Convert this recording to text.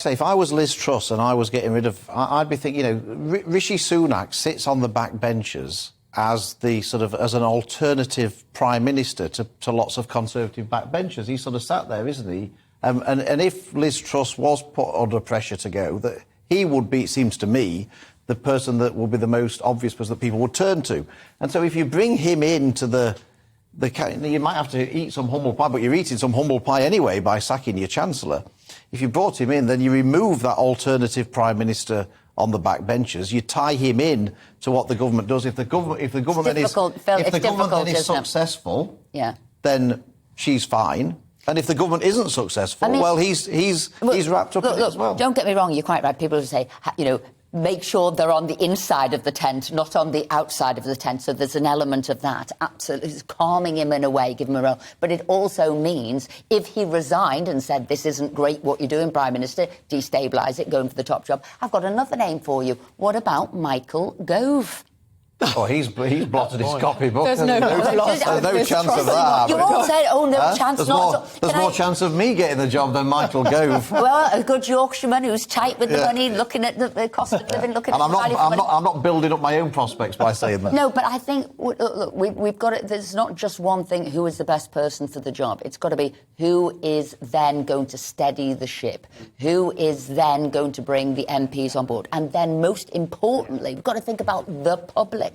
Say, if I was Liz Truss and I was getting rid of, I'd be thinking, Rishi Sunak sits on the back benches as as an alternative prime minister to lots of Conservative backbenchers. He's sort of sat there, isn't he? And if Liz Truss was put under pressure to go, that he would be, it seems to me, the person that will be the most obvious person that people would turn to. And so if you bring him into you might have to eat some humble pie, but you're eating some humble pie anyway by sacking your Chancellor. If you brought him in, then you remove that alternative prime minister on the back benches. You tie him in to what the government does. If the government is successful, then she's fine. And if the government isn't successful, he's wrapped up in it as well. Don't get me wrong, you're quite right. People say, make sure they're on the inside of the tent, not on the outside of the tent. So there's an element of that. Absolutely. It's calming him in a way, give him a role. But it also means if he resigned and said, this isn't great what you're doing, Prime Minister, destabilise it, going for the top job. I've got another name for you. What about Michael Gove? Oh, he's blotted his copybook. There's no chance of that. You all said, chance. There's more chance of me getting the job than Michael Gove. Well, a good Yorkshireman who's tight with the money, looking at the cost of living, I'm not building up my own prospects by saying that. No, but I think, look, we've got it. There's not just one thing, who is the best person for the job. It's got to be who is then going to steady the ship, who is then going to bring the MPs on board. And then, most importantly, we've got to think about the public.